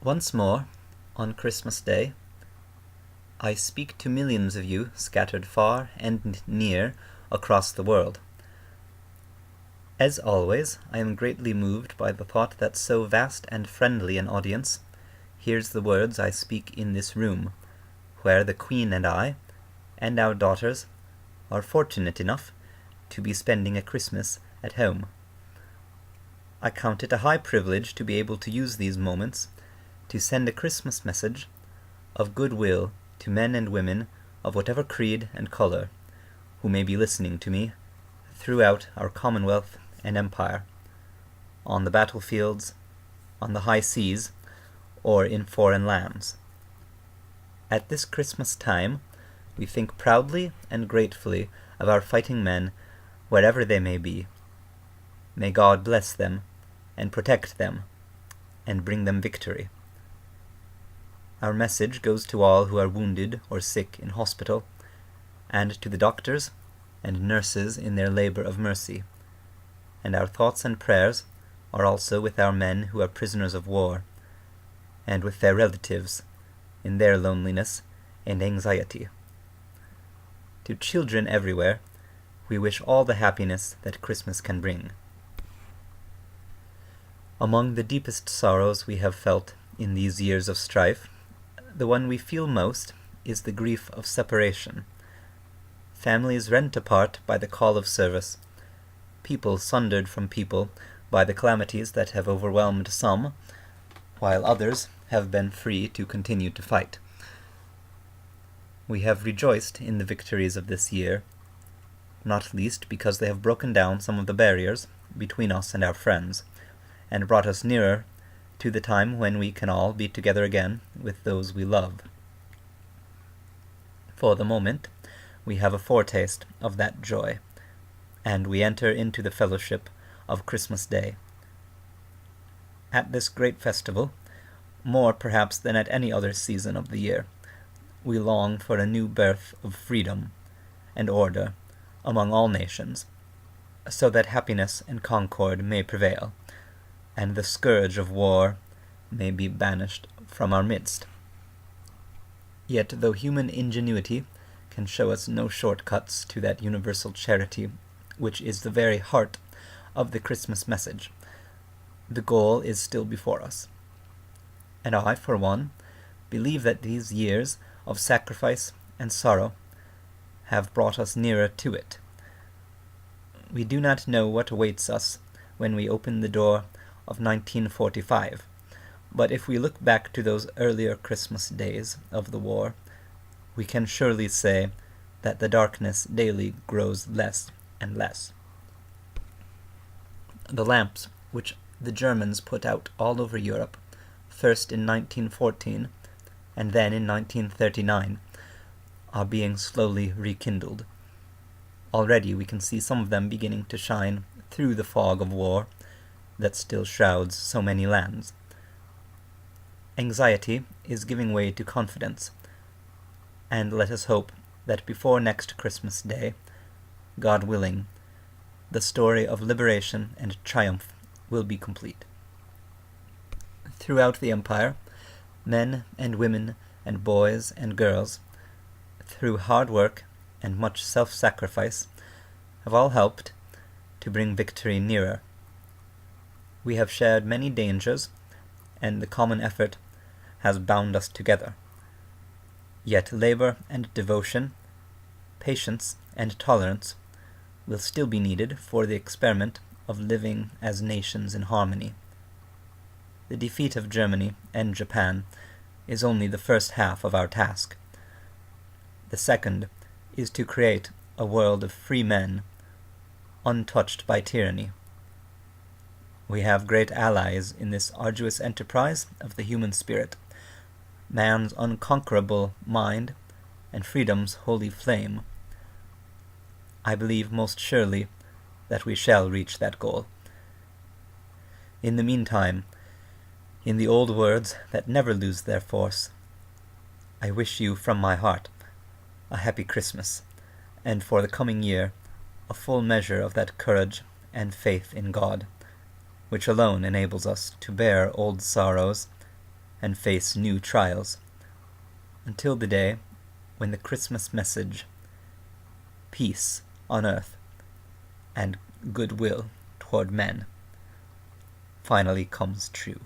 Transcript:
Once more, on Christmas Day, I speak to millions of you scattered far and near across the world. As always, I am greatly moved by the thought that so vast and friendly an audience hears the words I speak in this room, where the Queen and I, and our daughters, are fortunate enough to be spending a Christmas at home. I count it a high privilege to be able to use these moments to send a Christmas message of goodwill to men and women of whatever creed and colour who may be listening to me throughout our Commonwealth and Empire, on the battlefields, on the high seas, or in foreign lands. At this Christmas time, we think proudly and gratefully of our fighting men wherever they may be. May God bless them and protect them and bring them victory. Our message goes to all who are wounded or sick in hospital, and to the doctors and nurses in their labor of mercy. And our thoughts and prayers are also with our men who are prisoners of war, and with their relatives in their loneliness and anxiety. To children everywhere, we wish all the happiness that Christmas can bring. Among the deepest sorrows we have felt in these years of strife, the one we feel most is the grief of separation. Families rent apart by the call of service, people sundered from people by the calamities that have overwhelmed some, while others have been free to continue to fight. We have rejoiced in the victories of this year, not least because they have broken down some of the barriers between us and our friends, and brought us nearer to the time when we can all be together again with those we love. For the moment, we have a foretaste of that joy, and we enter into the fellowship of Christmas Day. At this great festival, more perhaps than at any other season of the year, we long for a new birth of freedom and order among all nations, so that happiness and concord may prevail, and the scourge of war may be banished from our midst. Yet though human ingenuity can show us no shortcuts to that universal charity which is the very heart of the Christmas message, the goal is still before us. And I, for one, believe that these years of sacrifice and sorrow have brought us nearer to it. We do not know what awaits us when we open the door of 1945, but if we look back to those earlier Christmas days of the war, we can surely say that the darkness daily grows less and less. The lamps which the Germans put out all over Europe, first in 1914 and then in 1939, are being slowly rekindled. Already we can see some of them beginning to shine through the fog of war that still shrouds so many lands. Anxiety is giving way to confidence, and let us hope that before next Christmas Day, God willing, the story of liberation and triumph will be complete. Throughout the empire, men and women and boys and girls, through hard work and much self-sacrifice, have all helped to bring victory nearer. We have shared many dangers, and the common effort has bound us together. Yet labor and devotion, patience and tolerance will still be needed for the experiment of living as nations in harmony. The defeat of Germany and Japan is only the first half of our task. The second is to create a world of free men, untouched by tyranny. We have great allies in this arduous enterprise of the human spirit, man's unconquerable mind and freedom's holy flame. I believe most surely that we shall reach that goal. In the meantime, in the old words that never lose their force, I wish you from my heart a happy Christmas, and for the coming year a full measure of that courage and faith in God, which alone enables us to bear old sorrows and face new trials, until the day when the Christmas message, peace on earth and goodwill toward men, finally comes true.